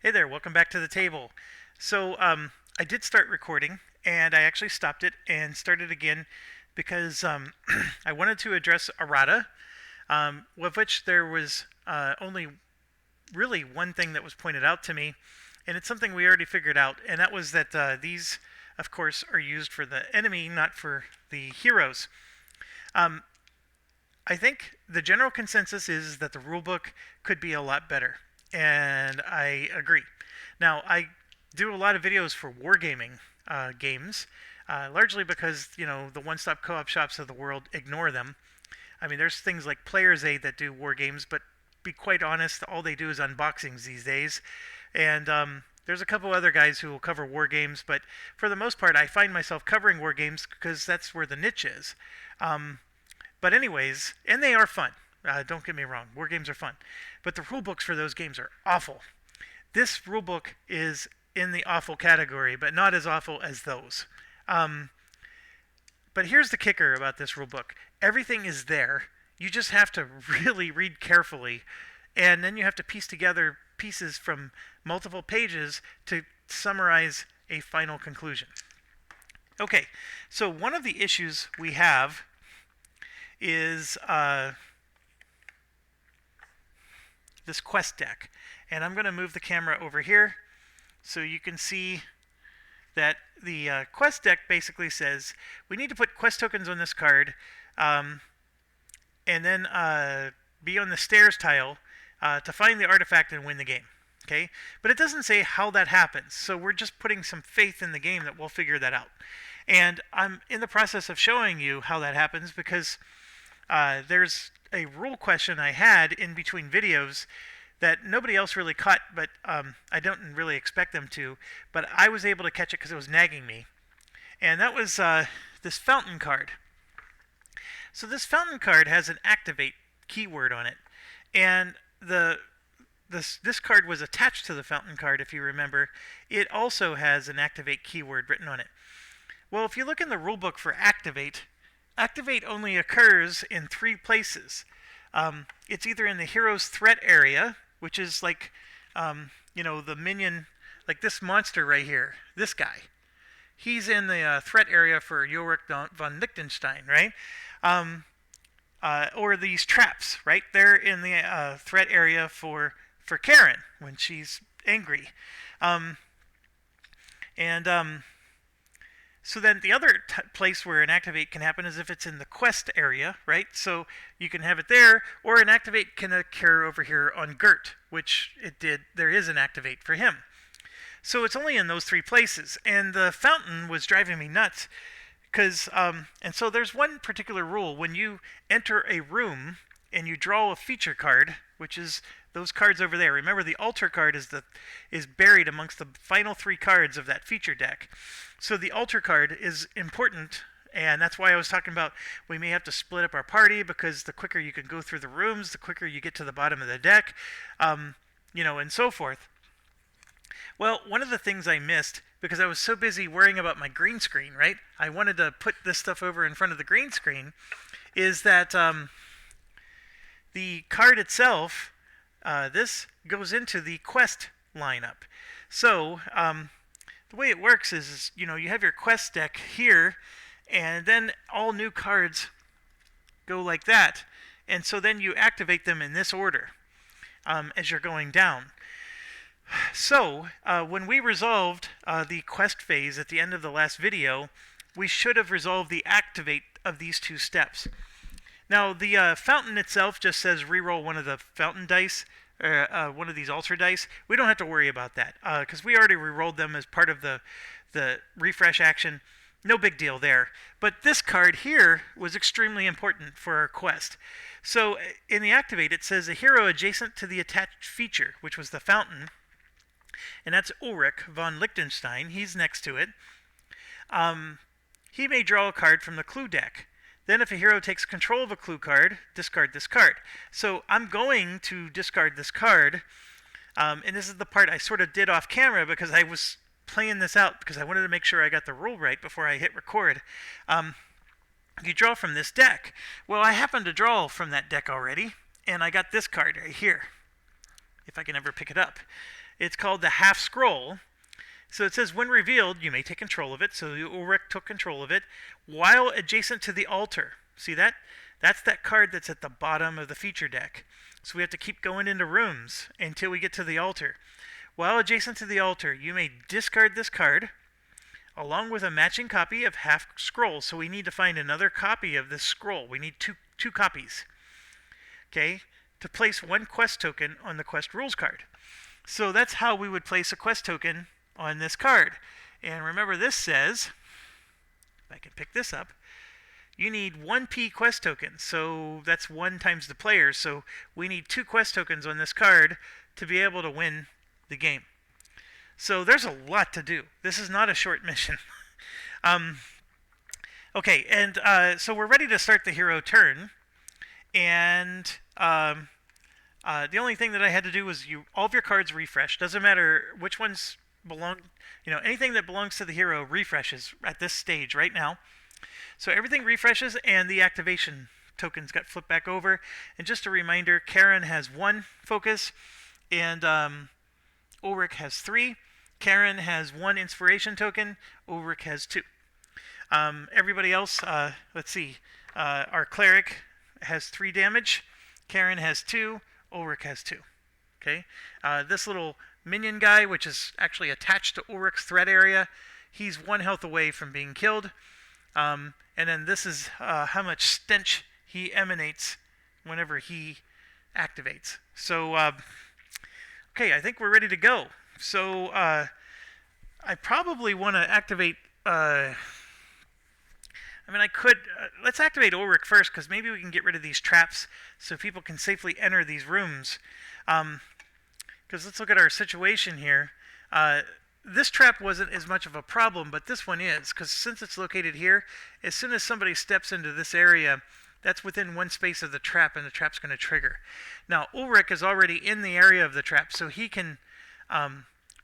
Hey there, welcome back to the table. I did start recording, and I actually stopped it and started again because I wanted to address errata, of which there was only really one thing that was pointed out to me, and it's something we already figured out, and that was that these, of course, are used for the enemy, not for the heroes. Um, I think the general consensus is that the rulebook could be a lot better, and I agree. Now, I do a lot of videos for wargaming games, largely because, the one-stop co-op shops of the world ignore them. I mean, there's things like Player's Aid that do war games, but be quite honest, all they do is unboxings these days. And there's a couple other guys who will cover war games, but for the most part, I find myself covering war games because that's where the niche is. But anyways, and they are fun. Don't get me wrong, war games are fun. But the rule books for those games are awful. This rulebook is in the awful category, but not as awful as those. But here's the kicker about this rulebook. Everything is there. You just have to really read carefully, and then you have to piece together pieces from multiple pages to summarize a final conclusion. Okay, so one of the issues we have is this quest deck. And I'm going to move the camera over here so you can see that the quest deck basically says we need to put quest tokens on this card and then be on the stairs tile to find the artifact and win the game. Okay, but it doesn't say how that happens, so we're just putting some faith in the game that we'll figure that out. And I'm in the process of showing you how that happens because there's a rule question I had in between videos that nobody else really caught, but I don't really expect them to. But I was able to catch it because it was nagging me. And that was this fountain card. So this fountain card has an activate keyword on it. And this card was attached to the fountain card, if you remember. It also has an activate keyword written on it. Well, if you look in the rulebook for activate, activate only occurs in 3 places. It's either in the hero's threat area, which is like, the minion, like this monster right here, this guy. He's in the threat area for Ulrich von Liechtenstein, right? Or these traps, right? They're in the threat area for Karen when she's angry. So then the other place where an activate can happen is if it's in the quest area, right? So you can have it there, or an activate can occur over here on Gert, which it did. There is an activate for him. So it's only in those 3 places. And the fountain was driving me nuts because, and so there's one particular rule. When you enter a room and you draw a feature card, which is those cards over there. Remember, the altar card is buried amongst the final 3 cards of that feature deck. So the altar card is important, and that's why I was talking about we may have to split up our party because the quicker you can go through the rooms, the quicker you get to the bottom of the deck, and so forth. Well, one of the things I missed, because I was so busy worrying about my green screen, right? I wanted to put this stuff over in front of the green screen, is that the card itself, this goes into the quest lineup. So the way it works is, you have your quest deck here, and then all new cards go like that. And so then you activate them in this order as you're going down. So when we resolved the quest phase at the end of the last video, we should have resolved the activate of these 2 steps. Now, the fountain itself just says reroll one of the fountain dice, one of these altar dice. We don't have to worry about that because we already rerolled them as part of the refresh action. No big deal there. But this card here was extremely important for our quest. So in the activate, it says a hero adjacent to the attached feature, which was the fountain, and that's Ulrich von Liechtenstein. He's next to it. He may draw a card from the clue deck. Then if a hero takes control of a clue card, discard this card. So I'm going to discard this card. And this is the part I sort of did off camera because I was playing this out because I wanted to make sure I got the rule right before I hit record. You draw from this deck. Well, I happened to draw from that deck already, and I got this card right here, if I can ever pick it up. It's called the half scroll. So it says, when revealed, you may take control of it. So Ulrich took control of it while adjacent to the altar. See that? That's that card that's at the bottom of the feature deck. So we have to keep going into rooms until we get to the altar. While adjacent to the altar, you may discard this card along with a matching copy of half scroll. So we need to find another copy of this scroll. We need two copies. Okay? To place one quest token on the quest rules card. So that's how we would place a quest token on this card. And remember, this says, if I can pick this up, you need 1 P quest token. So that's 1 times the player. So we need 2 quest tokens on this card to be able to win the game. So there's a lot to do. This is not a short mission. Okay, and so we're ready to start the hero turn. And the only thing that I had to do was all of your cards refresh. Doesn't matter which ones belong, anything that belongs to the hero refreshes at this stage right now. So everything refreshes, and the activation tokens got flipped back over. And just a reminder, Karen has 1 focus, and Ulrich has 3. Karen has 1 inspiration token. Ulrich has 2. Everybody else, let's see. Our cleric has 3 damage. Karen has 2. Ulrich has 2. Okay. This little minion guy, which is actually attached to Ulrich's threat area, he's 1 health away from being killed. And then this is how much stench he emanates whenever he activates. So, okay, I think we're ready to go. So, I probably want to activate... I could... let's activate Ulrich first, because maybe we can get rid of these traps so people can safely enter these rooms. Because let's look at our situation here. This trap wasn't as much of a problem, but this one is, because since it's located here, as soon as somebody steps into this area, that's within 1 space of the trap, and the trap's going to trigger. Now, Ulrich is already in the area of the trap, so he can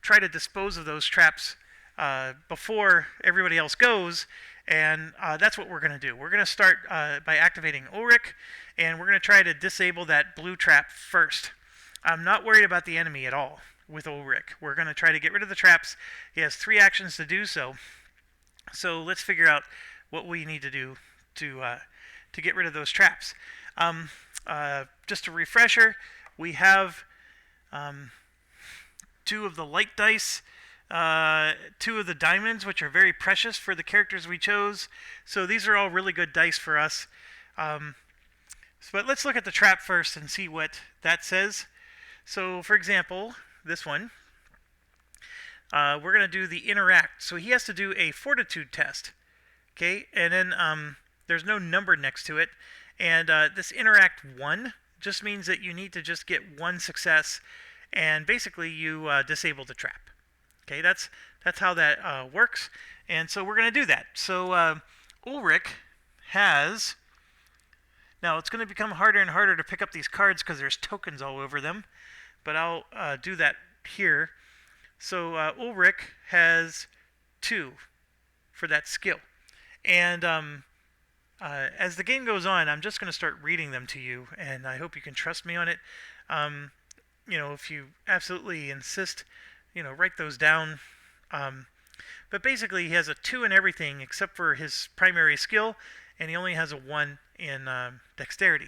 try to dispose of those traps before everybody else goes, and that's what we're going to do. We're going to start by activating Ulrich, and we're going to try to disable that blue trap first. I'm not worried about the enemy at all with Ulrich. We're going to try to get rid of the traps. He has 3 actions to do so. So let's figure out what we need to do to get rid of those traps. Just a refresher, we have 2 of the light dice, 2 of the diamonds, which are very precious for the characters we chose. So these are all really good dice for us. But let's look at the trap first and see what that says. So, for example, this one, we're going to do the interact. So he has to do a fortitude test. Okay, and then there's no number next to it. And this interact 1 just means that you need to just get 1 success, and basically you disable the trap. Okay, that's how that works. And so we're going to do that. So Ulrich has... Now, it's going to become harder and harder to pick up these cards because there's tokens all over them. But I'll do that here. So Ulrich has 2 for that skill. And as the game goes on, I'm just going to start reading them to you, and I hope you can trust me on it. If you absolutely insist, write those down. But basically, he has a 2 in everything except for his primary skill, and he only has a 1 in dexterity.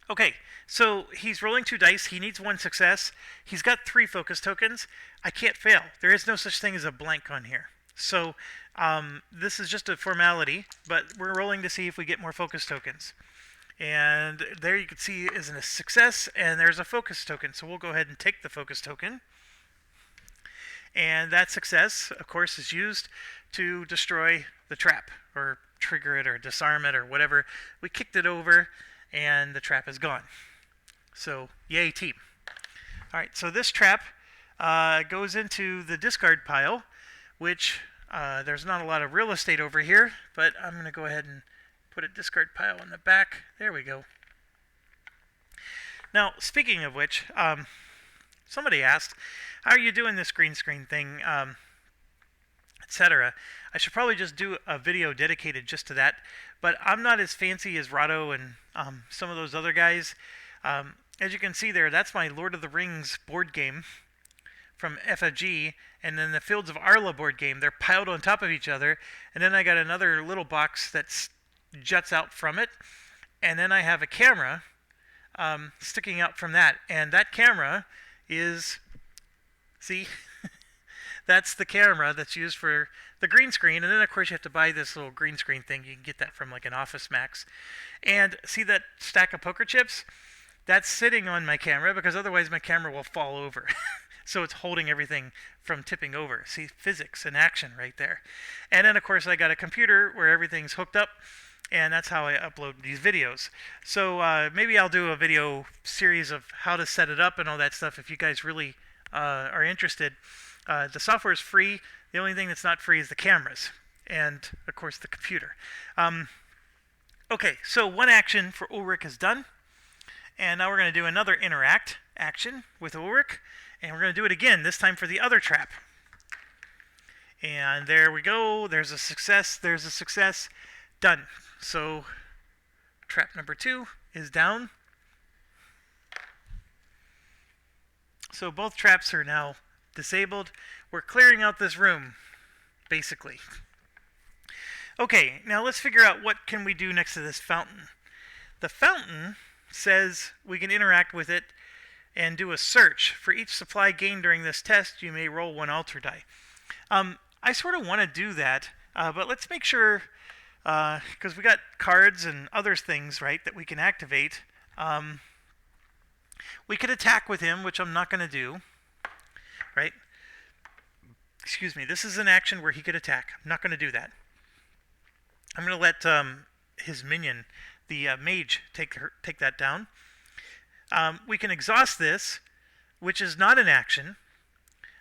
Okay, so he's rolling 2 dice. He needs 1 success. He's got 3 focus tokens. I can't fail. There is no such thing as a blank on here. So this is just a formality, but we're rolling to see if we get more focus tokens. And there you can see is a success, and there's a focus token. So we'll go ahead and take the focus token. And that success, of course, is used to destroy the trap, or trigger it, or disarm it, or whatever. We kicked it over, and the trap is gone. So, yay team. Alright, so this trap goes into the discard pile, which there's not a lot of real estate over here, but I'm going to go ahead and put a discard pile in the back. There we go. Now, speaking of which, somebody asked, how are you doing this green screen thing, etc.? I should probably just do a video dedicated just to that, but I'm not as fancy as Rado and some of those other guys. as you can see there, that's my Lord of the Rings board game from FFG, and then the Fields of Arla board game. They're piled on top of each other, and then I got another little box that juts out from it, and then I have a camera sticking out from that, and that camera is, see, that's the camera that's used for the green screen, and then of course you have to buy this little green screen thing. You can get that from like an Office Max. And see that stack of poker chips? That's sitting on my camera because otherwise my camera will fall over. So it's holding everything from tipping over. See, physics in action right there. And then of course I got a computer where everything's hooked up, and that's how I upload these videos. So maybe I'll do a video series of how to set it up and all that stuff if you guys really are interested. The software is free. The only thing that's not free is the cameras and, of course, the computer. Okay, so one action for Ulrich is done. And now we're going to do another interact action with Ulrich. And we're going to do it again, this time for the other trap. And there we go. There's a success. There's a success. Done. So trap number 2 is down. So both traps are now disabled. We're clearing out this room, basically. Okay, now let's figure out what can we do next to this fountain. The fountain says we can interact with it and do a search. For each supply gained during this test, you may roll 1 altar die. I sort of want to do that, but let's make sure, because we got cards and other things, right, that we can activate. We could attack with him, which I'm not going to do. Right? Excuse me. This is an action where he could attack. I'm not going to do that. I'm going to let his minion, the mage, take that down. We can exhaust this, which is not an action,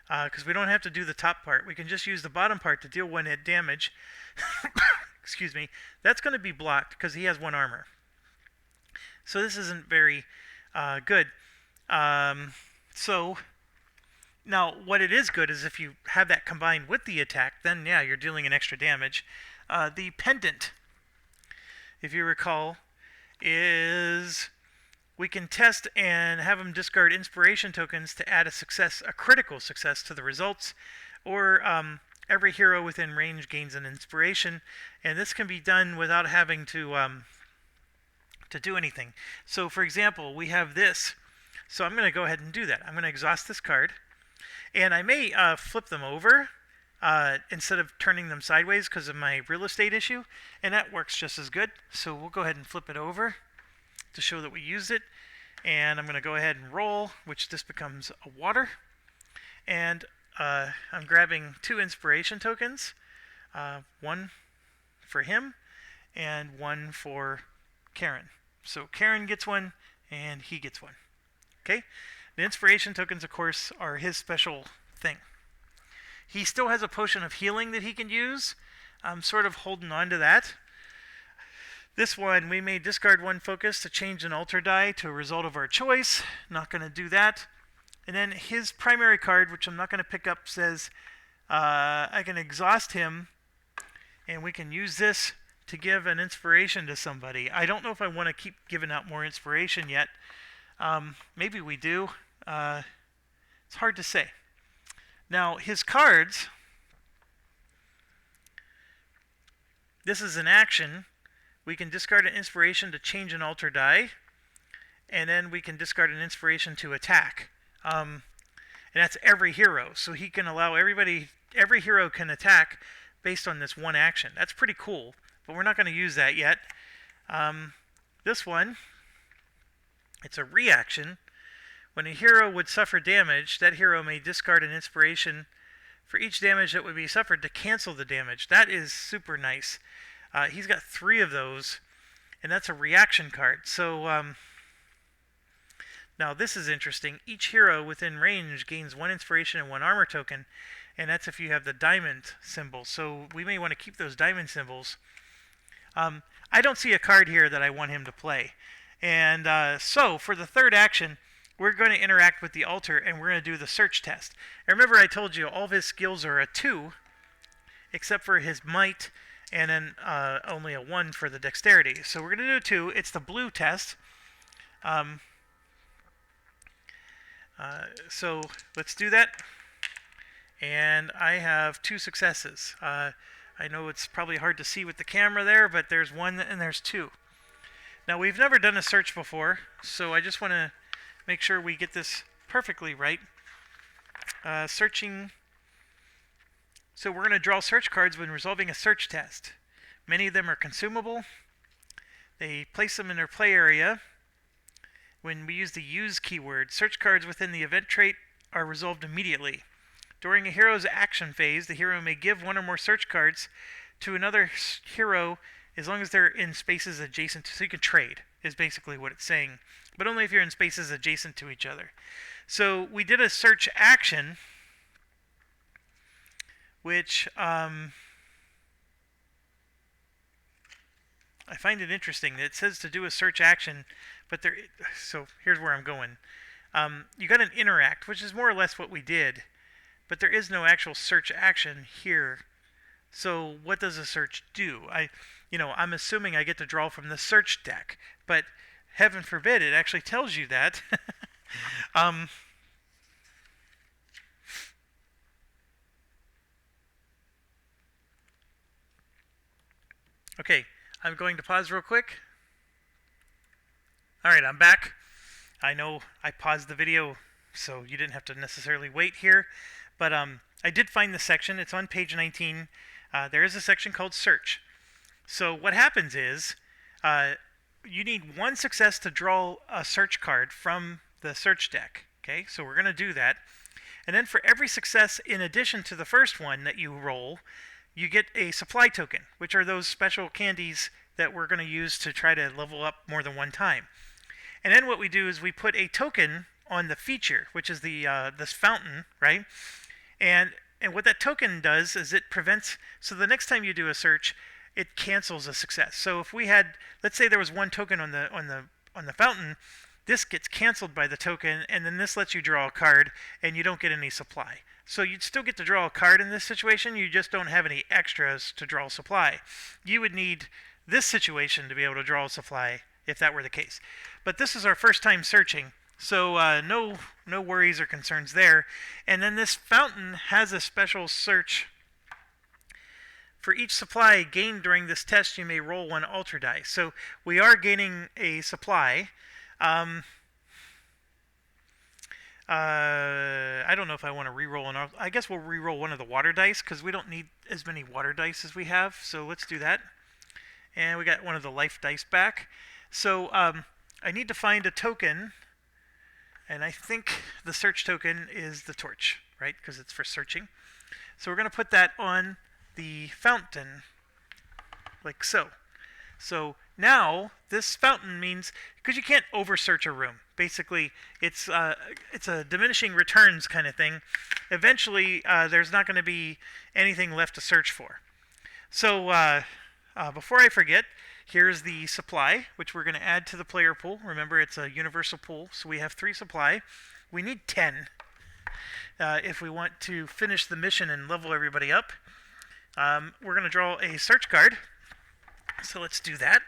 because we don't have to do the top part. We can just use the bottom part to deal 1 hit damage. Excuse me. That's going to be blocked because he has 1 armor. So this isn't very good. So now what it is good is if you have that combined with the attack, then yeah, you're dealing an extra damage. The pendant, if you recall, is we can test and have him discard inspiration tokens to add a critical success to the results, or every hero within range gains an inspiration, and this can be done without having to do anything. So for example, we have this. So I'm going to go ahead and do that. I'm going to exhaust this card, and I may flip them over instead of turning them sideways because of my real estate issue, and that works just as good. So we'll go ahead and flip it over to show that we used it, and I'm going to go ahead and roll, which this becomes a water, and I'm grabbing 2 inspiration tokens, 1 for him and 1 for Karen. So Karen gets 1 and he gets 1. Okay? The inspiration tokens, of course, are his special thing. He still has a potion of healing that he can use. I'm sort of holding on to that. This one, we may discard 1 focus to change an altar die to a result of our choice. Not going to do that. And then his primary card, which I'm not going to pick up, says I can exhaust him, and we can use this to give an inspiration to somebody. I don't know if I want to keep giving out more inspiration yet. Maybe we do. It's hard to say. Now, his cards, this is an action. We can discard an inspiration to change an altar die, and then we can discard an inspiration to attack. And that's every hero. So he can allow every hero can attack based on this 1 action. That's pretty cool, but we're not going to use that yet. This one, it's a reaction. When a hero would suffer damage, that hero may discard an inspiration for each damage that would be suffered to cancel the damage. That is super nice. He's got 3 of those, and that's a reaction card. So now this is interesting. Each hero within range gains 1 inspiration and 1 armor token, and that's if you have the diamond symbol. So we may want to keep those diamond symbols. I don't see a card here that I want him to play. And so for the 3rd action, we're going to interact with the altar, and we're going to do the search test. And remember I told you all of his skills are a 2, except for his might, and then only a 1 for the dexterity. So we're going to do a 2. It's the blue test. So let's do that. And I have 2 successes. I know it's probably hard to see with the camera there, but there's 1 and there's 2. Now, we've never done a search before, so I just want to make sure we get this perfectly right. Searching. So we're going to draw search cards when resolving a search test. Many of them are consumable. They place them in their play area. When we use the use keyword, search cards within the event trait are resolved immediately. During a hero's action phase, the hero may give 1 or more search cards to another hero as long as they're in spaces adjacent to, so you can trade, is basically what it's saying, but only if you're in spaces adjacent to each other. So we did a search action, which I find it interesting that it says to do a search action, but there. So here's where I'm going. You got an interact, which is more or less what we did, but there is no actual search action here. So what does a search do? I'm assuming I get to draw from the search deck, but heaven forbid it actually tells you that. Okay, I'm going to pause real quick. Alright, I'm back. I know I paused the video, so you didn't have to necessarily wait here, but I did find the section. It's on page 19. There is a section called Search. So what happens is you need 1 success to draw a search card from the search deck. Okay, so we're going to do that. And then for every success in addition to the first one that you roll, you get a supply token, which are those special candies that we're going to use to try to level up more than 1 time. And then what we do is we put a token on the feature, which is the this fountain, right? And what that token does is it prevents, so the next time you do a search, it cancels a success. So if we had, let's say there was 1 token on the fountain, this gets canceled by the token, and then this lets you draw a card, and you don't get any supply. So you'd still get to draw a card in this situation, you just don't have any extras to draw supply. You would need this situation to be able to draw a supply if that were the case. But this is our first time searching, so no worries or concerns there. And then this fountain has a special search. For each supply gained during this test, you may roll 1 alter dice. So we are gaining a supply. I don't know if I want to re-roll an. I guess we'll re-roll 1 of the water dice because we don't need as many water dice as we have. So let's do that. And we got 1 of the life dice back. So I need to find a token, and I think the search token is the torch, right? Because it's for searching. So we're going to put that on the fountain, like so. So now this fountain means, because you can't over search a room. Basically, it's a diminishing returns kind of thing. Eventually, there's not going to be anything left to search for. So before I forget, here's the supply, which we're going to add to the player pool. Remember, it's a universal pool, so we have 3 supply. We need 10 if we want to finish the mission and level everybody up. We're going to draw a search card. So let's do that.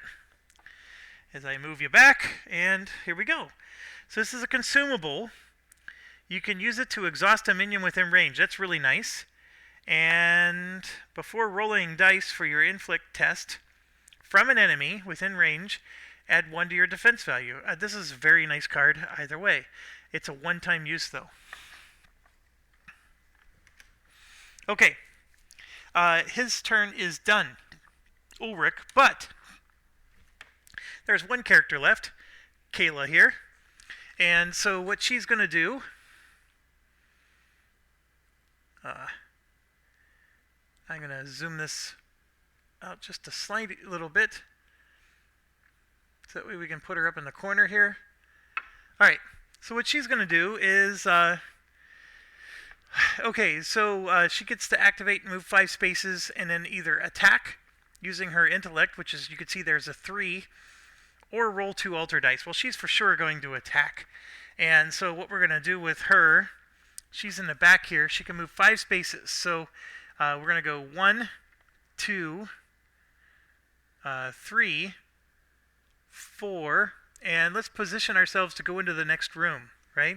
As I move you back, and here we go. So this is a consumable. You can use it to exhaust a minion within range. That's really nice. And before rolling dice for your inflict test from an enemy within range, add 1 to your defense value. This is a very nice card either way. It's a one-time use though. Okay. His turn is done, Ulrich, but there's 1 character left, Kayla here. And so what she's going to do, I'm going to zoom this out just a slight little bit, so that way we can put her up in the corner here. Alright, so what she's going to do is, okay, so she gets to activate and move 5 spaces and then either attack using her intellect, which is, you can see there's a 3, or roll 2 alter dice. Well, she's for sure going to attack. And so what we're going to do with her, she's in the back here, she can move 5 spaces. So we're going to go 1, 2, 3, 4, and let's position ourselves to go into the next room, right?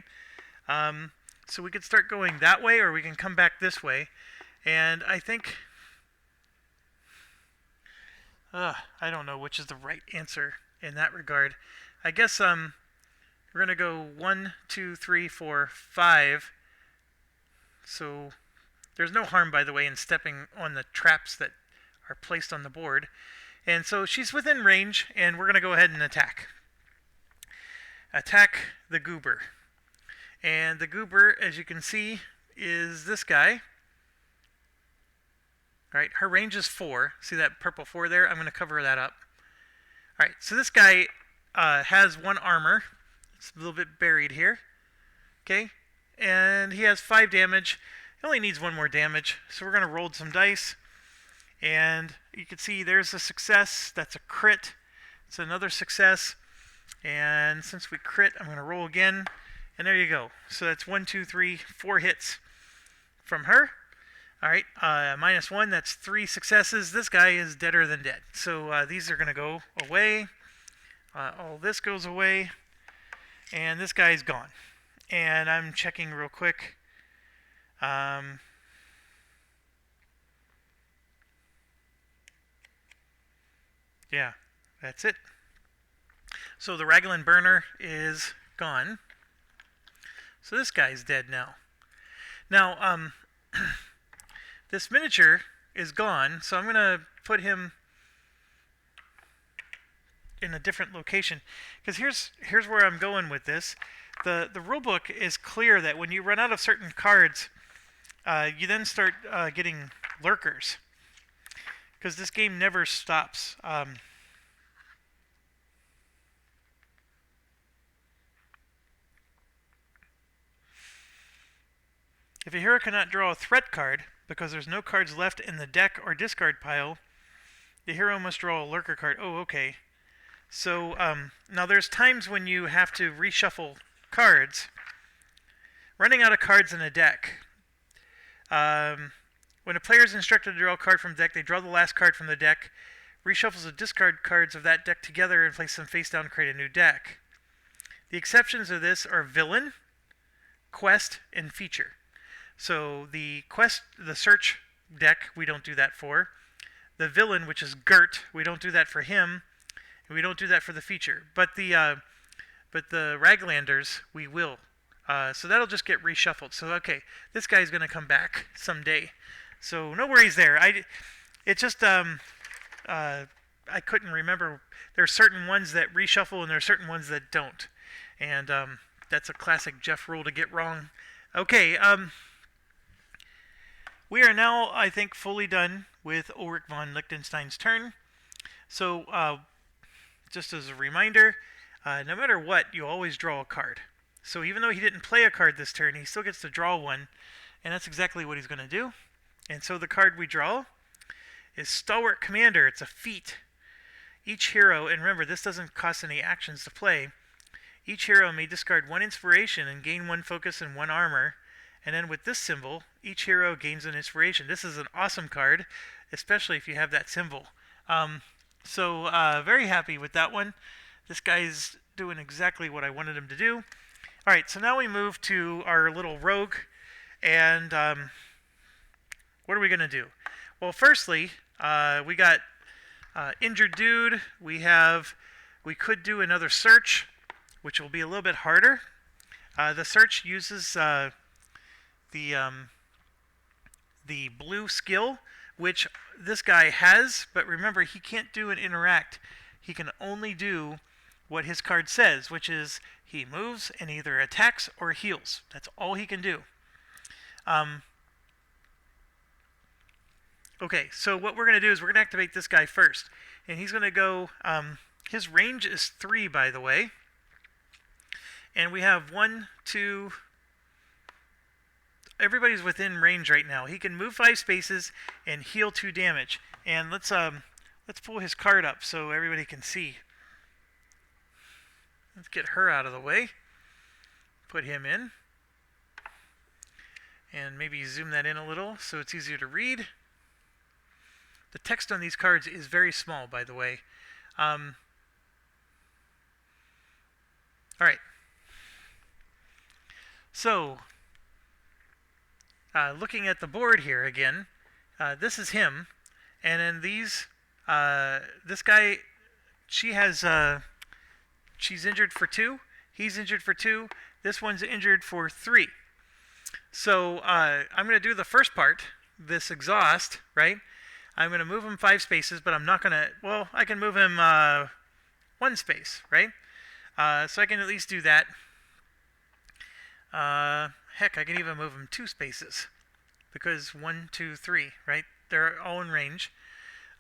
So we could start going that way, or we can come back this way. And I think, I don't know which is the right answer in that regard. I guess we're gonna go 1, 2, 3, 4, 5. So there's no harm, by the way, in stepping on the traps that are placed on the board. And so she's within range, and we're gonna go ahead and attack. Attack the goober. And the goober, as you can see, is this guy. Alright, her range is 4. See that purple 4 there? I'm going to cover that up. Alright, so this guy has 1 armor. It's a little bit buried here. Okay, and he has 5 damage. He only needs 1 more damage. So we're going to roll some dice. And you can see there's a success. That's a crit. It's another success. And since we crit, I'm going to roll again. And there you go. So that's 1, 2, 3, 4 hits from her. Alright, -1, that's 3 successes. This guy is deader than dead. So these are going to go away. All this goes away. And this guy's gone. And I'm checking real quick. Yeah, that's it. So the Raglan burner is gone. So this guy's dead now. Now, this miniature is gone, so I'm going to put him in a different location. Because here's where I'm going with this. The rulebook is clear that when you run out of certain cards, you then start getting lurkers. Because this game never stops. If a hero cannot draw a threat card because there's no cards left in the deck or discard pile, the hero must draw a lurker card. Oh, okay. So now there's times when you have to reshuffle cards. Running out of cards in a deck. When a player is instructed to draw a card from the deck, they draw the last card from the deck, reshuffles the discard cards of that deck together, and place them face down to create a new deck. The exceptions of this are villain, quest, and feature. So the quest, the search deck, we don't do that for. The villain, which is Gert, we don't do that for him, and we don't do that for the feature. But the Raglanders, we will. So that'll just get reshuffled. So okay, this guy's gonna come back someday. So no worries there. I couldn't remember. There are certain ones that reshuffle, and there are certain ones that don't. And that's a classic Jeff rule to get wrong. Okay. We are now, I think, fully done with Ulrich von Liechtenstein's turn. So, just as a reminder, no matter what, you always draw a card. So even though he didn't play a card this turn, he still gets to draw one, and that's exactly what he's going to do. And so the card we draw is Stalwart Commander. It's a feat. Each hero, and remember, this doesn't cost any actions to play, each hero may discard 1 inspiration and gain 1 focus and 1 armor. And then with this symbol, each hero gains an inspiration. This is an awesome card, especially if you have that symbol. Very happy with that one. This guy's doing exactly what I wanted him to do. Alright, so now we move to our little rogue. And what are we going to do? Well, firstly, we got Injured Dude. We could do another search, which will be a little bit harder. The search uses the blue skill, which this guy has, but remember, he can't do an interact. He can only do what his card says, which is he moves and either attacks or heals. That's all he can do. Okay, so what we're going to do is we're going to activate this guy first. And he's going to go, his range is 3, by the way. And we have 1, 2... Everybody's within range right now. He can move 5 spaces and heal 2 damage. And let's pull his card up so everybody can see. Let's get her out of the way. Put him in. And maybe zoom that in a little so it's easier to read. The text on these cards is very small, by the way. Alright. So, looking at the board here again, this is him, and then this guy, she has, she's injured for 2, he's injured for 2, this one's injured for 3. So I'm going to do the first part, this exhaust, right? I'm going to move him 5 spaces, but I'm not going to, well, I can move him 1 space, right? So I can at least do that. Heck, I can even move him 2 spaces, because 1, 2, 3, right? They're all in range.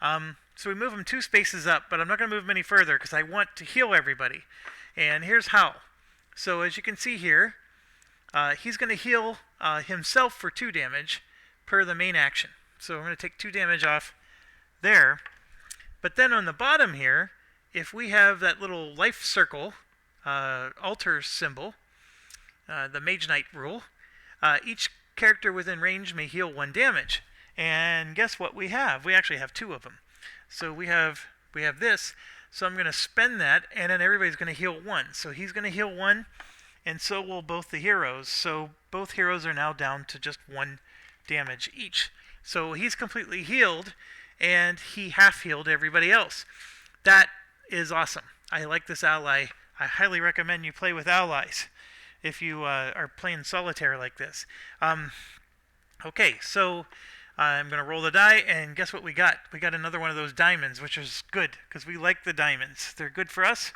So we move him 2 spaces up, but I'm not going to move him any further because I want to heal everybody. And here's how. So as you can see here, he's going to heal himself for 2 damage per the main action. So I'm going to take 2 damage off there. But then on the bottom here, if we have that little life circle, altar symbol, the Mage Knight rule, each character within range may heal 1 damage. And guess what we have? We actually have 2 of them. So we have this. So I'm going to spend that, and then everybody's going to heal 1. So he's going to heal 1, and so will both the heroes. So both heroes are now down to just 1 damage each. So he's completely healed, and he half healed everybody else. That is awesome. I like this ally. I highly recommend you play with allies if you are playing solitaire like this. Okay, so I'm going to roll the die, and guess what we got? We got another one of those diamonds, which is good, because we like the diamonds. They're good for us.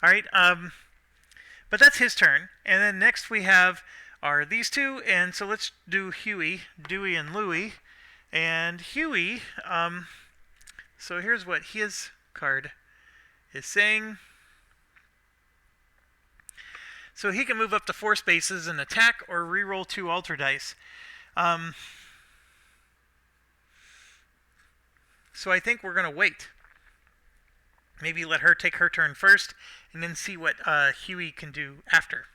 All right, but that's his turn. And then next we have are these 2, and so let's do Huey, Dewey, and Louie. And Huey, so here's what his card is saying. So he can move up to 4 spaces and attack or reroll 2 altar dice. So I think we're going to wait. Maybe let her take her turn first, and then see what Huey can do after.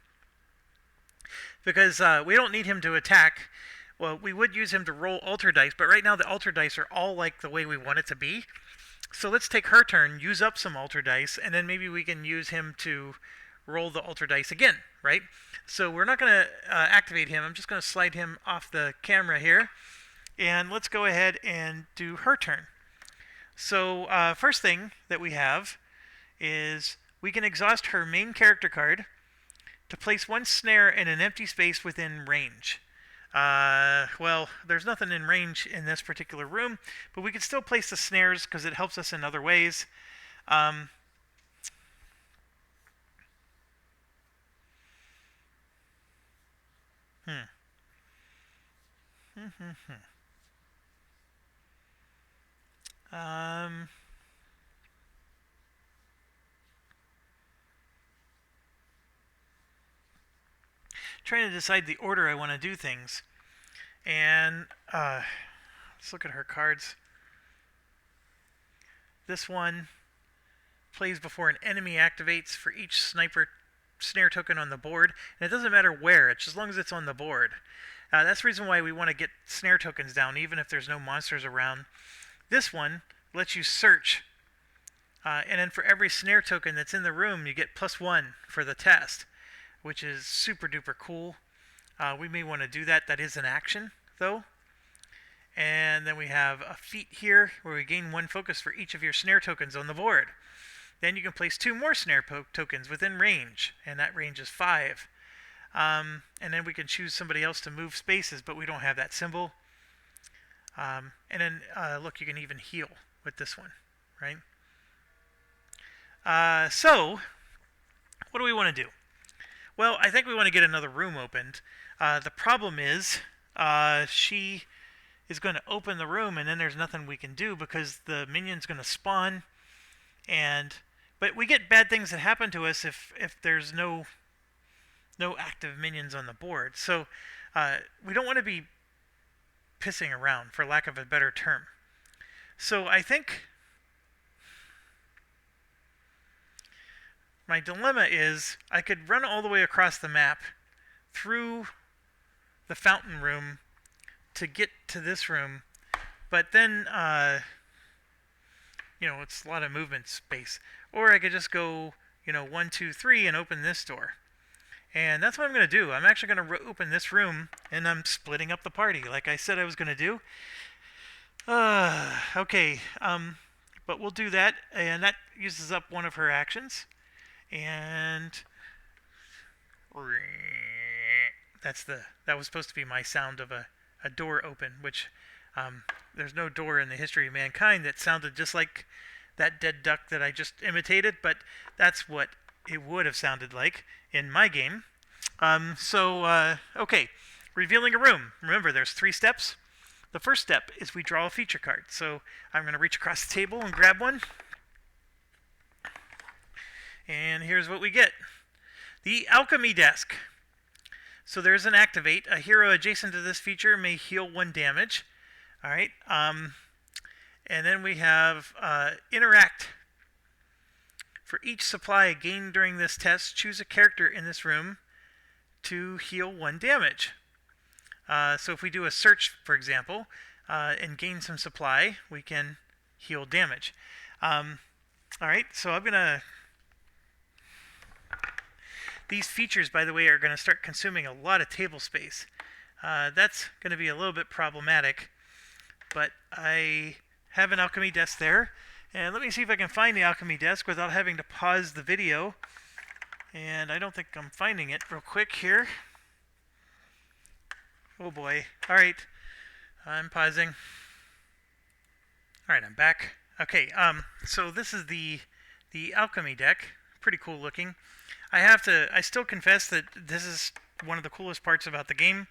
Because we don't need him to attack. Well, we would use him to roll altar dice, but right now the altar dice are all like the way we want it to be. So let's take her turn, use up some altar dice, and then maybe we can use him to roll the altar dice again, right? So we're not going to activate him. I'm just going to slide him off the camera here. And let's go ahead and do her turn. So first thing that we have is we can exhaust her main character card to place 1 snare in an empty space within range. Well, there's nothing in range in this particular room, but we can still place the snares because it helps us in other ways. Trying to decide the order I want to do things. And let's look at her cards. This one plays before an enemy activates for each sniper snare token on the board. And it doesn't matter where, it's as long as it's on the board. That's the reason why we want to get snare tokens down, even if there's no monsters around. This one lets you search. And then for every snare token that's in the room, you get +1 for the test, which is super duper cool. We may want to do that. That is an action, though. And then we have a feat here where we gain 1 focus for each of your snare tokens on the board. Then you can place 2 more snare tokens within range, and that range is 5. And then we can choose somebody else to move spaces, but we don't have that symbol. And then, look, you can even heal with this one, right? So, what do we want to do? Well, I think we want to get another room opened. The problem is, she is going to open the room, and then there's nothing we can do because the minion's going to spawn. But we get bad things that happen to us if there's no active minions on the board. So we don't want to be pissing around, for lack of a better term. So I think my dilemma is I could run all the way across the map through the fountain room to get to this room, but then it's a lot of movement space. Or I could just go 1, 2, 3 and open this door. And that's what I'm going to do. I'm actually going to open this room, and I'm splitting up the party like I said I was going to do. Okay, but we'll do that, and that uses up one of her actions. And that was supposed to be my sound of a door open, which there's no door in the history of mankind that sounded just like that dead duck that I just imitated, but that's what it would have sounded like in my game. Okay, revealing a room. Remember, there's 3 steps. The first step is we draw a feature card. So I'm going to reach across the table and grab one. And here's what we get. The alchemy desk. So there's an activate. A hero adjacent to this feature may heal 1 damage. All right. And then we have interact. For each supply gained during this test, choose a character in this room to heal 1 damage. So if we do a search, for example, and gain some supply, we can heal damage. All right, so I'm going to... These features, by the way, are going to start consuming a lot of table space. That's going to be a little bit problematic, but I have an alchemy desk there. And let me see if I can find the alchemy desk without having to pause the video. And I don't think I'm finding it real quick here. Oh boy. Alright. I'm pausing. Alright, I'm back. Okay, so this is the alchemy deck. Pretty cool looking. I still confess that this is one of the coolest parts about the game.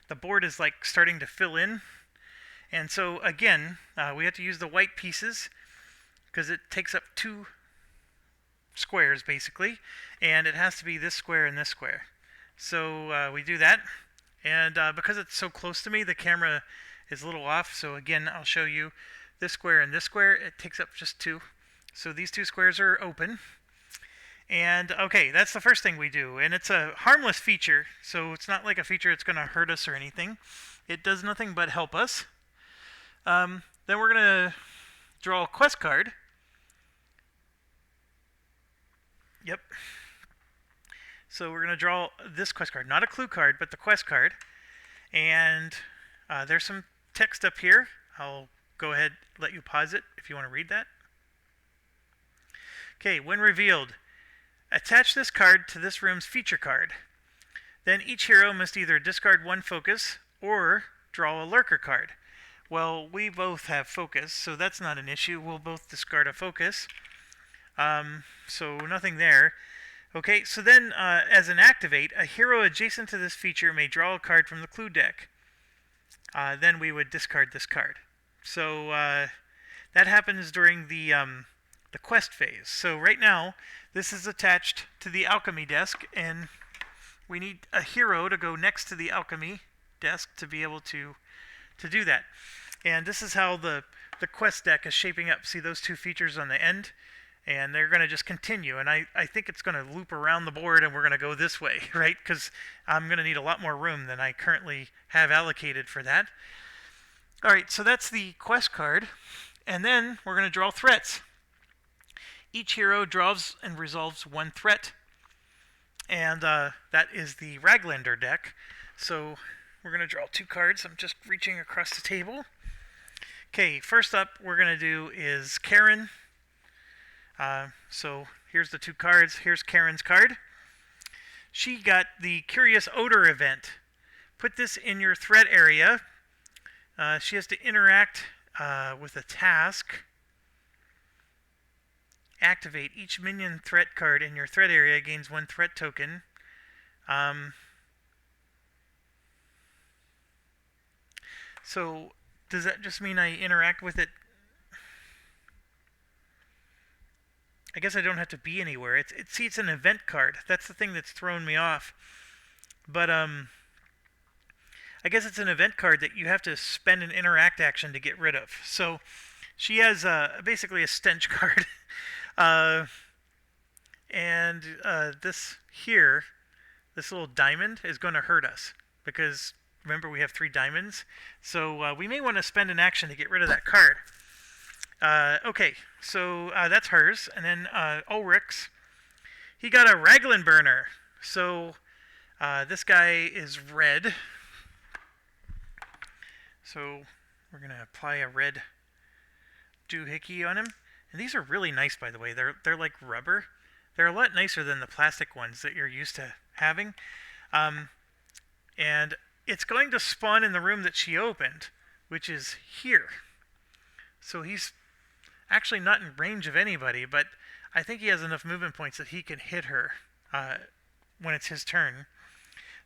The board is like starting to fill in. And so again, we have to use the white pieces because it takes up 2 squares basically. And it has to be this square and this square. So we do that. And because it's so close to me, the camera is a little off. So again, I'll show you this square and this square. It takes up just 2. So these 2 squares are open. And okay, that's the first thing we do. And it's a harmless feature. So it's not like a feature that's going to hurt us or anything. It does nothing but help us. Then we're going to draw a quest card. Yep. So we're going to draw this quest card. Not a clue card, but the quest card. And there's some text up here. I'll go ahead and let you pause it if you want to read that. Okay, when revealed, attach this card to this room's feature card. Then each hero must either discard 1 focus or draw a lurker card. Well, we both have focus, so that's not an issue. We'll both discard a focus. So nothing there. Okay, so then as an activate, a hero adjacent to this feature may draw a card from the clue deck. Then we would discard this card. So that happens during the quest phase. So right now, this is attached to the alchemy desk, and we need a hero to go next to the alchemy desk to be able to do that. And this is how the quest deck is shaping up. See those 2 features on the end? And they're going to just continue. And I think it's going to loop around the board, and we're going to go this way, right? Because I'm going to need a lot more room than I currently have allocated for that. All right, so that's the quest card. And then we're going to draw threats. Each hero draws and resolves 1 threat. And that is the Raglander deck. So we're going to draw 2 cards. I'm just reaching across the table. Okay, first up we're going to do is Karen. So here's the 2 cards. Here's Karen's card. She got the Curious Odor event. Put this in your threat area. She has to interact with a task. Activate. Each minion threat card in your threat area gains 1 threat token. So does that just mean I interact with it? I guess I don't have to be anywhere. It's an event card. That's the thing that's thrown me off. But I guess it's an event card that you have to spend an interact action to get rid of. So she has basically a stench card. And this here, this little diamond is going to hurt us because remember we have 3 diamonds. So we may want to spend an action to get rid of that card. Okay, so that's hers. And then Ulrich's, he got a Raglan burner. So This guy is red, so we're going to apply a red doohickey on him. And these are really nice, by the way. They're like rubber. They're a lot nicer than the plastic ones that you're used to having. And it's going to spawn in the room that she opened, which is here. So he's actually not in range of anybody, but I think he has enough movement points that he can hit her when it's his turn.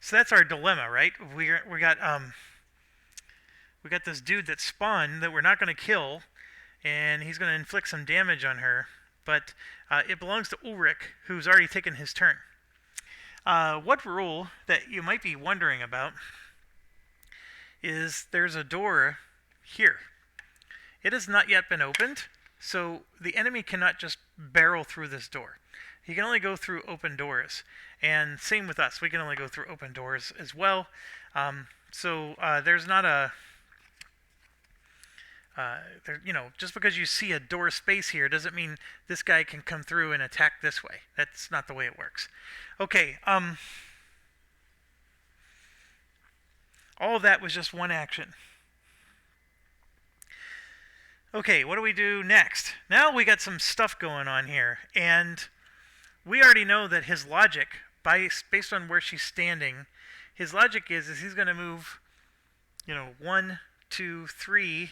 So that's our dilemma, right? We got this dude that spawned that we're not going to kill, and he's going to inflict some damage on her, but it belongs to Ulrich, who's already taken his turn. What rule that you might be wondering about is there's a door here. It has not yet been opened, so the enemy cannot just barrel through this door. He can only go through open doors, and same with us. We can only go through open doors as well. There's not a just because you see a door space here doesn't mean this guy can come through and attack this way. That's not the way it works. Okay, all of that was just one action. Okay, what do we do next? Now we got some stuff going on here, and we already know that his logic, based on where she's standing, his logic is he's going to move, 1, 2, 3,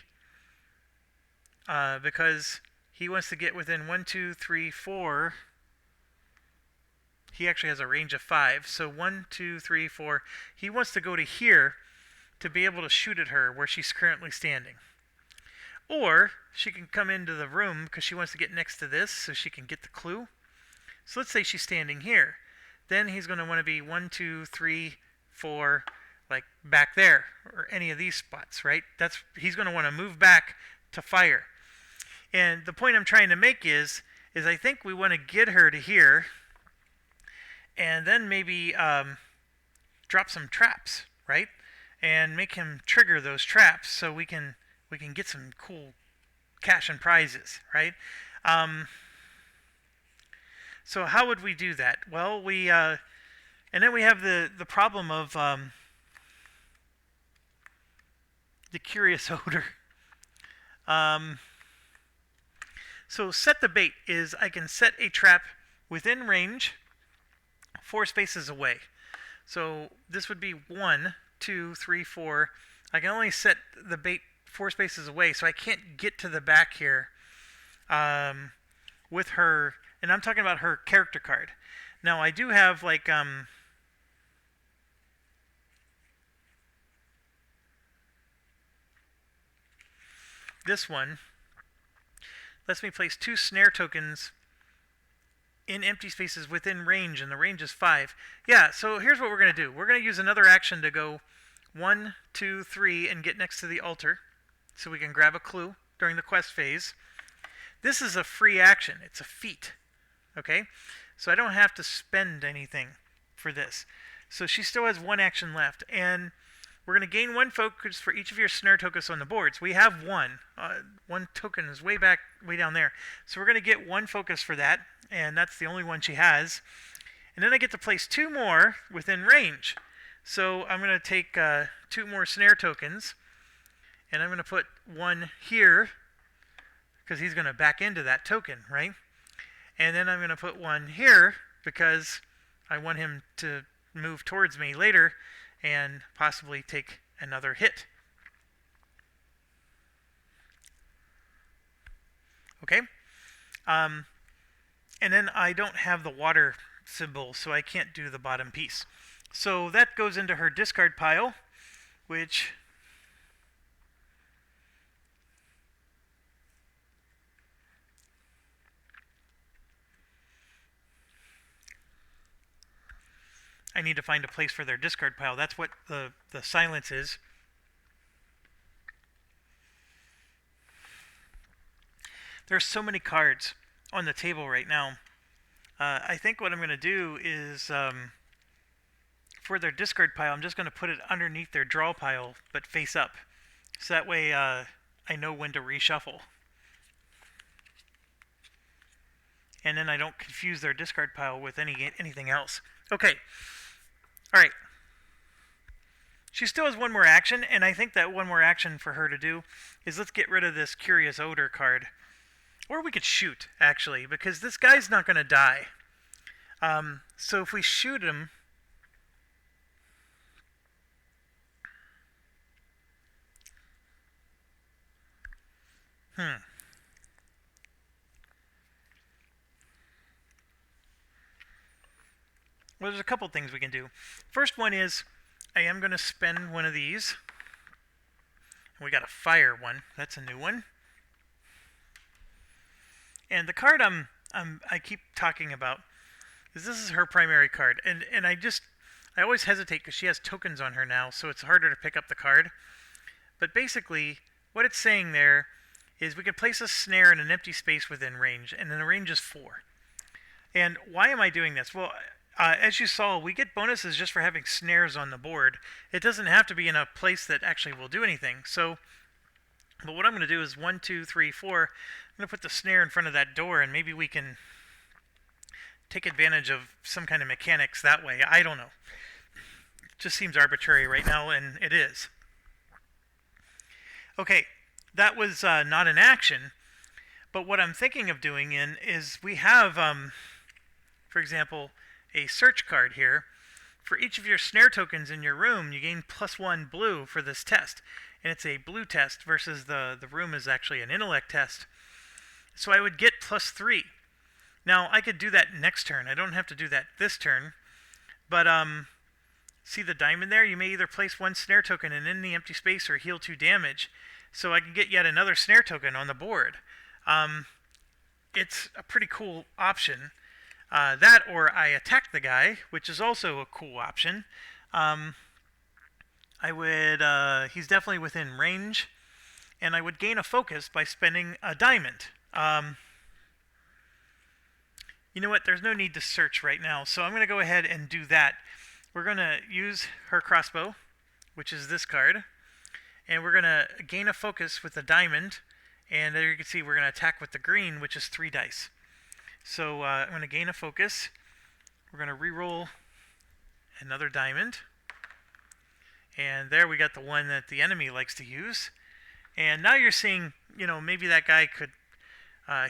because he wants to get within 1, 2, 3, 4. He actually has a range of 5. So 1, 2, 3, 4. He wants to go to here to be able to shoot at her where she's currently standing. Or she can come into the room because she wants to get next to this so she can get the clue. So let's say she's standing here. Then he's going to want to be 1, 2, 3, 4, like back there, or any of these spots, right? He's going to want to move back to fire. And the point I'm trying to make is I think we want to get her to here, and then maybe drop some traps, right? And make him trigger those traps so we can get some cool cash and prizes, right? So how would we do that? Well, and then we have the problem of the curious odor. So set the bait is I can set a trap within range 4 spaces away. So this would be 1, 2, 3, 4. I can only set the bait 4 spaces away, so I can't get to the back here with her. And I'm talking about her character card. Now I do have like this one lets me place 2 snare tokens in empty spaces within range, and the range is 5. Yeah, so here's what we're going to do. We're going to use another action to go 1, 2, 3 and get next to the altar so we can grab a clue during the quest phase. This is a free action. It's a feat. Okay? So I don't have to spend anything for this. So she still has 1 action left, and we're going to gain 1 focus for each of your snare tokens on the boards. We have 1. 1 token is way down there. So we're going to get 1 focus for that, and that's the only one she has. And then I get to place 2 more within range. So I'm going to take 2 more snare tokens, and I'm going to put 1 here, because he's going to back into that token, right? And then I'm going to put 1 here, because I want him to move towards me later and possibly take another hit. Okay? And then I don't have the water symbol, so I can't do the bottom piece. So that goes into her discard pile, which I need to find a place for their discard pile. That's what the silence is. There's so many cards on the table right now. I think what I'm going to do is, for their discard pile, I'm just going to put it underneath their draw pile, but face up. So that way I know when to reshuffle. And then I don't confuse their discard pile with anything else. Okay. Alright. She still has one more action, and I think that one more action for her to do is let's get rid of this Curious Odor card. Or we could shoot, actually, because this guy's not going to die. So if we shoot him... Well, there's a couple things we can do. First one is, I am going to spend one of these. We got a fire one. That's a new one. And the card I keep talking about is this is her primary card. And I always hesitate because she has tokens on her now, so it's harder to pick up the card. But basically, what it's saying there is we can place a snare in an empty space within range, and then the range is 4. And why am I doing this? Well, as you saw, we get bonuses just for having snares on the board. It doesn't have to be in a place that actually will do anything. So, but what I'm going to do is 1, 2, 3, 4. I'm going to put the snare in front of that door, and maybe we can take advantage of some kind of mechanics that way. I don't know. It just seems arbitrary right now, and it is. Okay, that was not an action. But what I'm thinking of doing is we have, for example, a search card here. For each of your snare tokens in your room, you gain +1 blue for this test. And it's a blue test versus the room is actually an intellect test. So I would get +3. Now, I could do that next turn. I don't have to do that this turn. But, see the diamond there? You may either place 1 snare token in the empty space or heal 2 damage. So I can get yet another snare token on the board. It's a pretty cool option. That or I attack the guy, which is also a cool option. I would, he's definitely within range, and I would gain a focus by spending a diamond. You know what, there's no need to search right now, so I'm going to go ahead and do that. We're going to use her crossbow, which is this card, and we're going to gain a focus with a diamond, and there you can see we're going to attack with the green, which is 3 dice. So I'm going to gain a focus. We're going to re-roll another diamond. And there we got the one that the enemy likes to use. And now you're seeing, you know, maybe that guy could,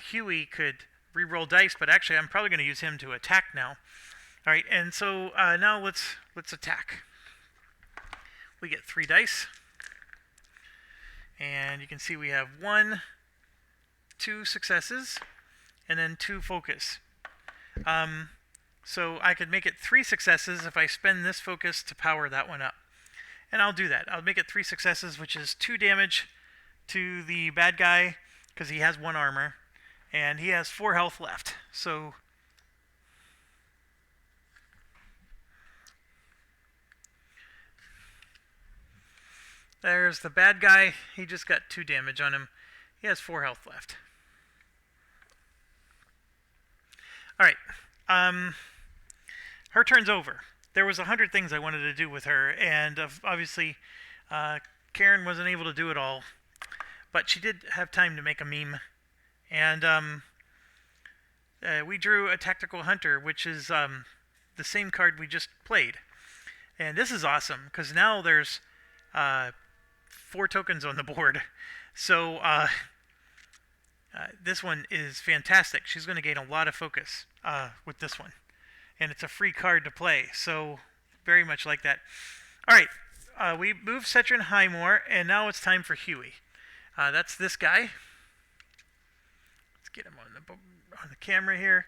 Huey could re-roll dice, but actually I'm probably going to use him to attack now. All right, and so now let's attack. We get 3 dice. And you can see we have 1, 2 successes, and then 2 focus. So I could make it 3 successes if I spend this focus to power that one up. And I'll do that. I'll make it 3 successes, which is 2 damage to the bad guy, because he has 1 armor, and he has 4 health left. So there's the bad guy. He just got 2 damage on him. He has 4 health left. Alright, her turn's over. There was 100 things I wanted to do with her, and obviously Karen wasn't able to do it all, but she did have time to make a meme, and we drew a Tactical Hunter, which is the same card we just played, and this is awesome, because now there's 4 tokens on the board, so this one is fantastic. She's going to gain a lot of focus with this one. And it's a free card to play, so very much like that. Alright, we moved Cetrin Highmore, and now it's time for Huey. That's this guy. Let's get him on the camera here.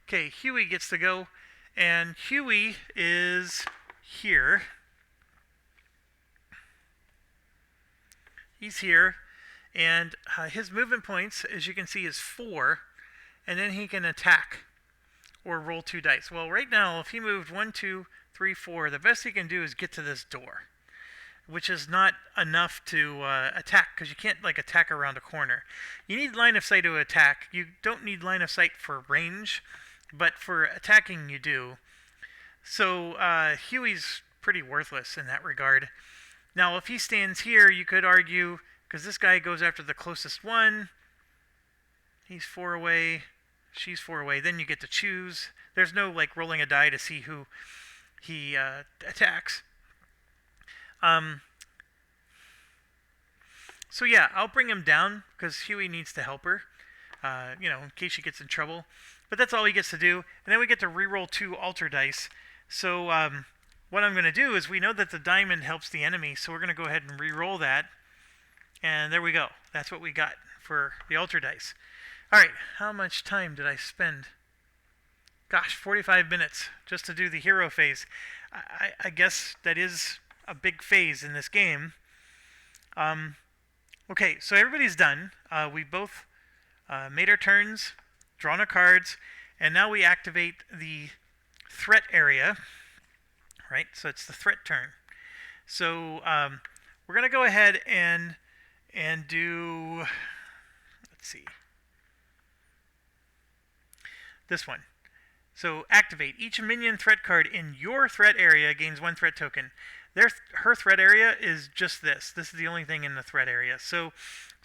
Okay, Huey gets to go, and Huey is here. He's here. And his movement points, as you can see, is 4, and then he can attack or roll 2 dice. Well, right now, if he moved 1, 2, 3, 4, the best he can do is get to this door, which is not enough to attack, because you can't like attack around a corner. You need line of sight to attack. You don't need line of sight for range, but for attacking you do. So Huey's pretty worthless in that regard. Now, if he stands here, you could argue, because this guy goes after the closest one. He's 4 away. She's 4 away. Then you get to choose. There's no like rolling a die to see who he attacks. So yeah, I'll bring him down because Huey needs to help her, in case she gets in trouble. But that's all he gets to do. And then we get to reroll 2 altar dice. So what I'm going to do is, we know that the diamond helps the enemy, so we're going to go ahead and reroll that. And there we go. That's what we got for the altar dice. All right, how much time did I spend? Gosh, 45 minutes just to do the hero phase. I guess that is a big phase in this game. Okay, so everybody's done. We both made our turns, drawn our cards, and now we activate the threat area. Right, so it's the threat turn. So we're going to go ahead and do, let's see, this one. So activate. Each minion threat card in your threat area gains 1 threat token. Her threat area is just this. This is the only thing in the threat area. So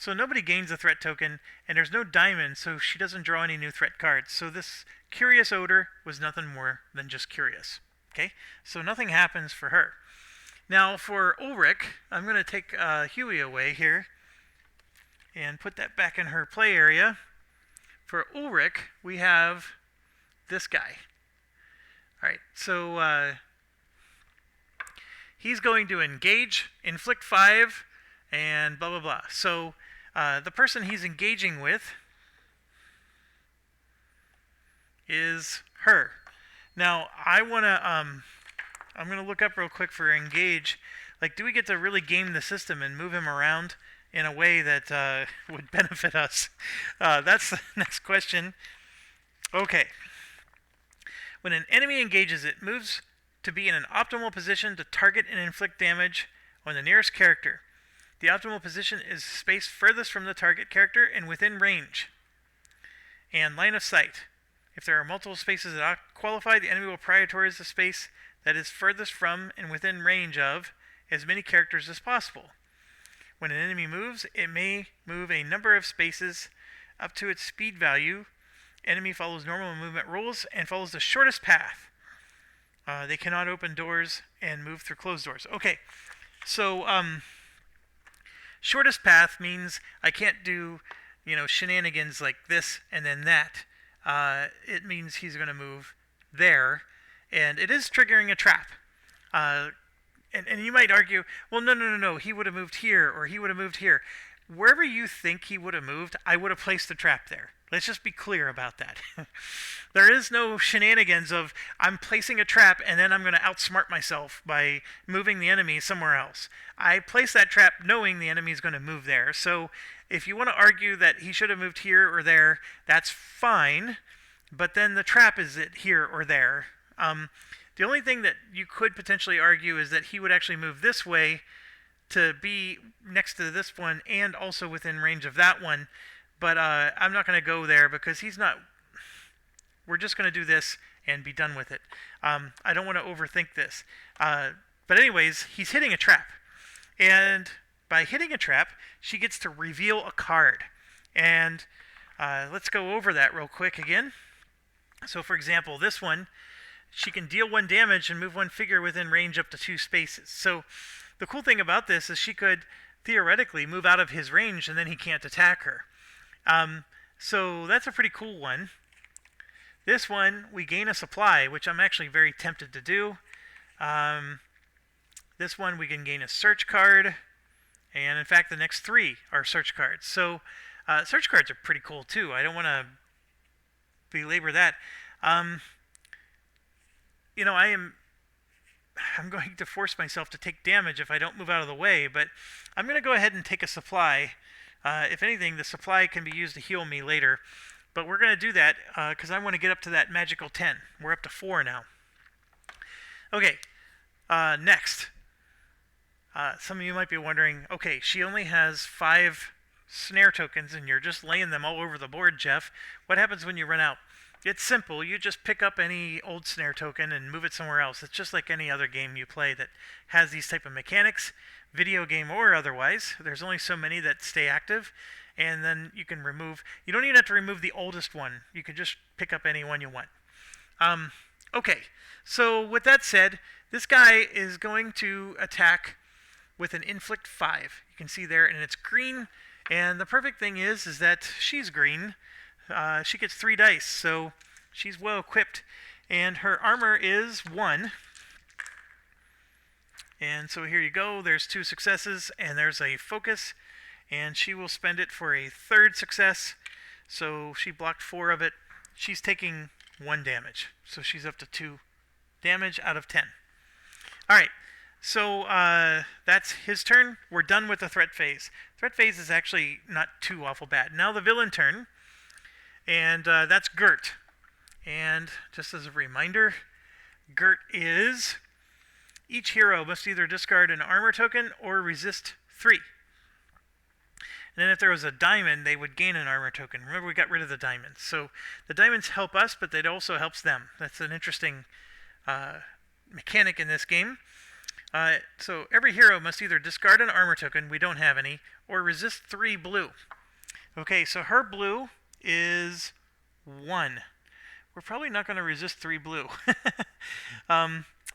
nobody gains a threat token, and there's no diamond, so she doesn't draw any new threat cards. So this Curious Odor was nothing more than just curious. Okay, so nothing happens for her. Now for Ulrich, I'm going to take Huey away here and put that back in her play area. For Ulrich, we have this guy. All right, so he's going to engage, inflict 5, and blah, blah, blah. So the person he's engaging with is her. Now, I'm going to look up real quick for engage. Like, do we get to really game the system and move him around in a way that would benefit us? That's the next question. Okay. When an enemy engages, it moves to be in an optimal position to target and inflict damage on the nearest character. The optimal position is space furthest from the target character and within range. And line of sight. If there are multiple spaces that are qualified, the enemy will prioritize the space that is furthest from and within range of as many characters as possible. When an enemy moves, it may move a number of spaces up to its speed value. Enemy follows normal movement rules and follows the shortest path. They cannot open doors and move through closed doors. Okay, so shortest path means I can't do, shenanigans like this and then that. It means he's going to move there, and it is triggering a trap. And you might argue, well, no, he would have moved here, or he would have moved here. Wherever you think he would have moved, I would have placed the trap there. Let's just be clear about that. There is no shenanigans of, I'm placing a trap and then I'm going to outsmart myself by moving the enemy somewhere else. I place that trap knowing the enemy is going to move there. So if you want to argue that he should have moved here or there, that's fine. But then the trap is it here or there. The only thing that you could potentially argue is that he would actually move this way to be next to this one and also within range of that one. But I'm not going to go there because he's not... We're just going to do this and be done with it. I don't want to overthink this. But anyways, he's hitting a trap. And by hitting a trap, she gets to reveal a card. And let's go over that real quick again. So for example, this one, she can deal 1 damage and move 1 figure within range up to 2 spaces. So the cool thing about this is she could theoretically move out of his range and then he can't attack her. So that's a pretty cool one. This one, we gain a supply, which I'm actually very tempted to do. This one, we can gain a search card. And in fact, the next 3 are search cards. So search cards are pretty cool too. I don't want to belabor that. I'm going to force myself to take damage if I don't move out of the way, but I'm going to go ahead and take a supply. If anything, the supply can be used to heal me later. But we're going to do that because I want to get up to that magical 10. We're up to 4 now. Okay, next. Some of you might be wondering, okay, she only has 5 snare tokens and you're just laying them all over the board, Jeff. What happens when you run out? It's simple. You just pick up any old snare token and move it somewhere else. It's just like any other game you play that has these type of mechanics, video game or otherwise. There's only so many that stay active, and then you can remove. You don't even have to remove the oldest one. You can just pick up any one you want. Okay, so with that said, this guy is going to attack with an inflict 5. You can see there, and it's green. And the perfect thing is that she's green. She gets 3 dice, so she's well equipped. And her armor is 1. And so here you go. There's 2 successes, and there's a focus. And she will spend it for a 3rd success. So she blocked 4 of it. She's taking 1 damage. So she's up to 2 damage out of 10. Alright, so that's his turn. We're done with the threat phase. Threat phase is actually not too awful bad. Now the villain turn. And that's Gert. And just as a reminder, Gert is... Each hero must either discard an armor token or resist 3. And then if there was a diamond, they would gain an armor token. Remember, we got rid of the diamonds. So the diamonds help us, but it also helps them. That's an interesting mechanic in this game. So every hero must either discard an armor token, we don't have any, or resist 3 blue. Okay, so her blue is 1. We're probably not going to resist 3 blue.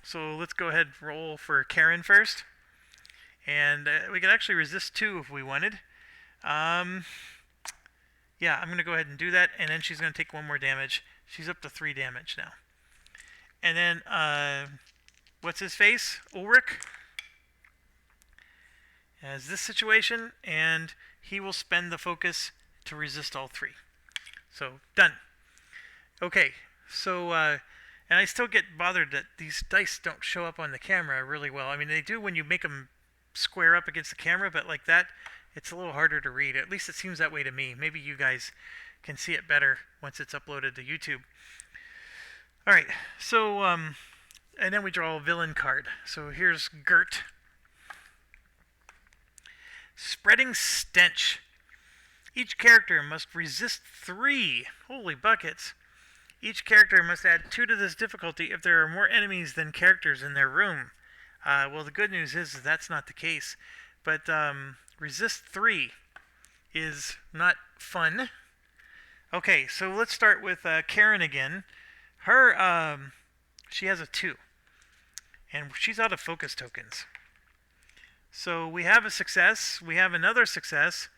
So let's go ahead and roll for Karen first. And we could actually resist 2 if we wanted. Yeah, I'm going to go ahead and do that. And then she's going to take 1 more damage. She's up to 3 damage now. And then, what's his face? Ulrich has this situation. And he will spend the focus to resist all 3. So, done. Okay, so... and I still get bothered that these dice don't show up on the camera really well. I mean, they do when you make them square up against the camera, but like that, it's a little harder to read. At least it seems that way to me. Maybe you guys can see it better once it's uploaded to YouTube. All right, so, and then we draw a villain card. So here's Gert. Spreading Stench. Each character must resist 3. Holy buckets. Each character must add 2 to this difficulty if there are more enemies than characters in their room. Well, the good news is that's not the case. But resist 3 is not fun. Okay, so let's start with Karen again. Her, she has a 2. And she's out of focus tokens. So we have a success. We have another success.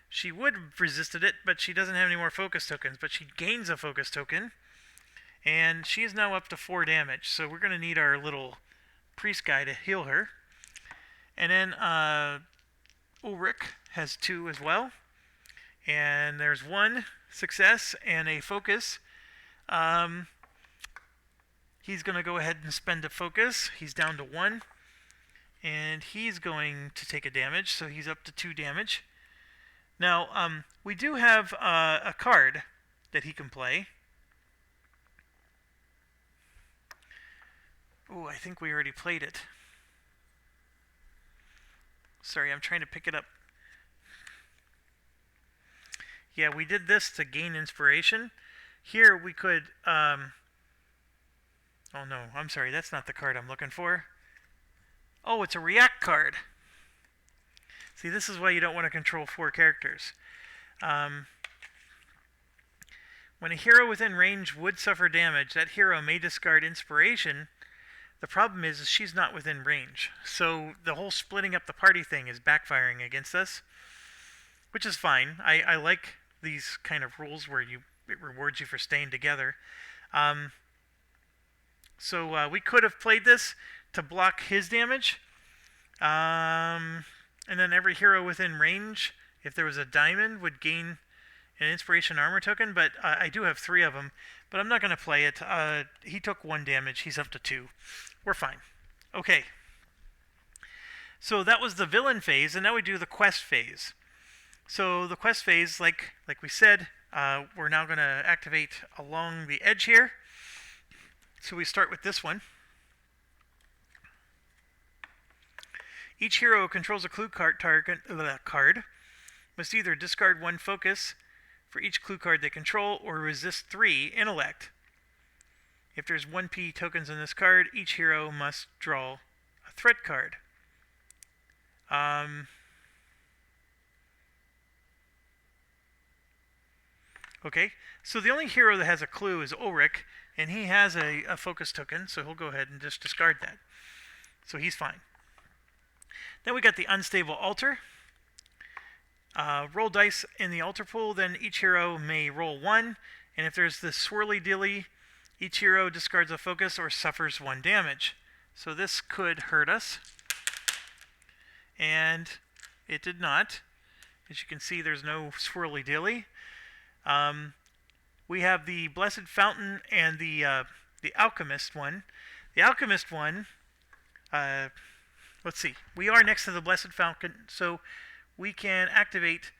She would have resisted it, but she doesn't have any more focus tokens. But she gains a focus token. And she is now up to 4 damage. So we're going to need our little priest guy to heal her. And then Ulrich has 2 as well. And there's 1 success and a focus. He's going to go ahead and spend a focus. He's down to 1. And he's going to take a damage. So he's up to 2 damage. Now, we do have a card that he can play. Oh, I think we already played it. Sorry, I'm trying to pick it up. Yeah, we did this to gain inspiration. Here we could... oh no, I'm sorry, that's not the card I'm looking for. Oh, it's a react card. See, this is why you don't want to control 4 characters. When a hero within range would suffer damage, that hero may discard inspiration. The problem is she's not within range. So the whole splitting up the party thing is backfiring against us, which is fine. I like these kind of rules where it rewards you for staying together. So we could have played this to block his damage. And then every hero within range, if there was a diamond, would gain an inspiration armor token. But I do have 3 of them. But I'm not going to play it. He took 1 damage. He's up to 2. We're fine. Okay. So that was the villain phase, and now we do the quest phase. So the quest phase, like we said, we're now going to activate along the edge here. So we start with this one. Each hero who controls a clue card must either discard 1 focus for each clue card they control or resist 3 intellect. If there's 1 P tokens in this card, each hero must draw a threat card. Okay, so the only hero that has a clue is Ulrich, and he has a focus token, so he'll go ahead and just discard that. So he's fine. Then we got the unstable altar. Roll dice in the altar pool, then each hero may roll 1, and if there's this swirly dilly, each hero discards a focus or suffers 1 damage. So this could hurt us, and it did not. As you can see, there's no swirly dilly. We have the Blessed Fountain and the Alchemist one. The Alchemist one, let's see. We are next to the Blessed Fountain, so we can activate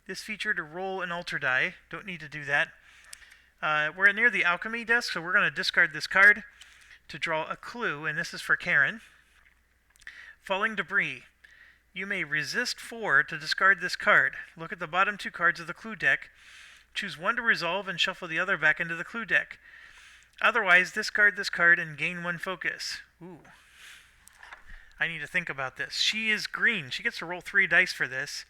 this feature to roll an altar die. Don't need to do that. We're near the alchemy desk, so we're going to discard this card to draw a clue, and this is for Karen. Falling debris. You may resist 4 to discard this card. Look at the bottom 2 cards of the clue deck. Choose 1 to resolve and shuffle the other back into the clue deck. Otherwise, discard this card and gain 1 focus. Ooh. I need to think about this. She is green. She gets to roll 3 dice for this.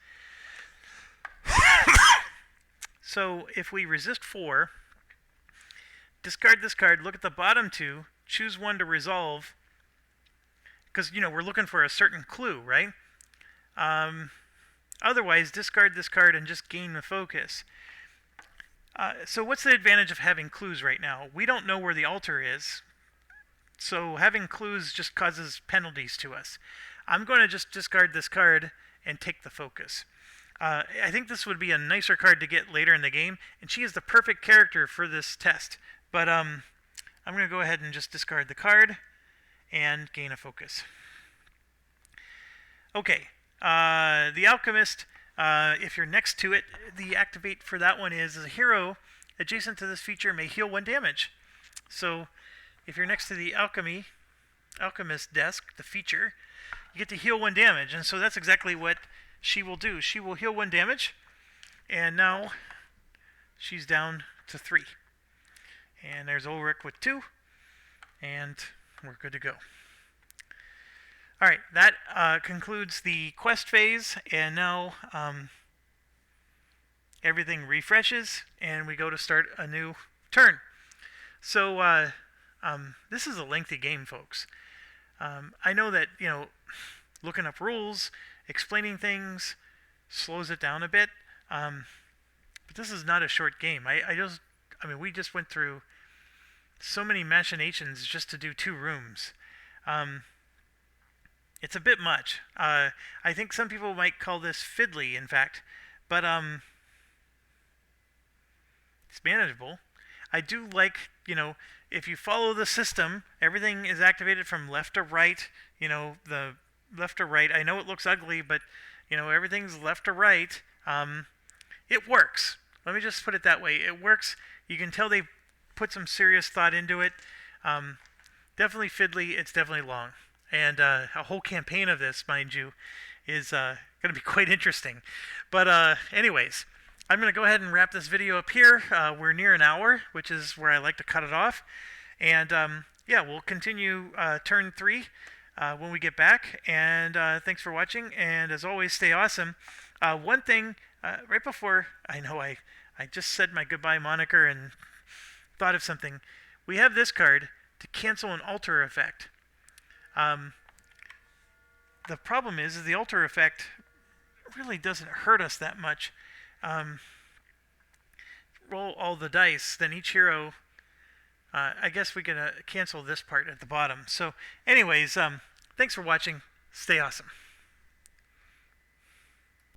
So if we resist 4, discard this card, look at the bottom 2, choose 1 to resolve, because, we're looking for a certain clue, right? Otherwise, discard this card and just gain the focus. So what's the advantage of having clues right now? We don't know where the altar is, so having clues just causes penalties to us. I'm going to just discard this card and take the focus. I think this would be a nicer card to get later in the game, and she is the perfect character for this test. But I'm going to go ahead and just discard the card and gain a focus. Okay, the Alchemist, if you're next to it, the activate for that one is a hero adjacent to this feature may heal 1 damage. So if you're next to the Alchemist desk, the feature, you get to heal 1 damage, and so that's exactly what she will do. She will heal 1 damage, and now she's down to 3. And there's Ulrich with 2, and we're good to go. Alright, that concludes the quest phase, and now everything refreshes, and we go to start a new turn. So this is a lengthy game, folks. I know that, looking up rules, explaining things, slows it down a bit, but this is not a short game. We just went through so many machinations just to do 2 rooms. It's a bit much. I think some people might call this fiddly, in fact, but it's manageable. I do like, if you follow the system, everything is activated from left to right. The left to right. I know it looks ugly, but everything's left to right. It works. Let me just put it that way. It works. You can tell they put some serious thought into it. Definitely fiddly. It's definitely long. And a whole campaign of this, mind you, is going to be quite interesting. But anyways, I'm going to go ahead and wrap this video up here. We're near an hour, which is where I like to cut it off. And we'll continue turn 3 when we get back. And thanks for watching. And as always, stay awesome. One thing, right before, I know I just said my goodbye moniker and thought of something. We have this card to cancel an altar effect. The problem is the altar effect really doesn't hurt us that much. Roll all the dice, then each hero, I guess we can cancel this part at the bottom. So anyways, thanks for watching. Stay awesome.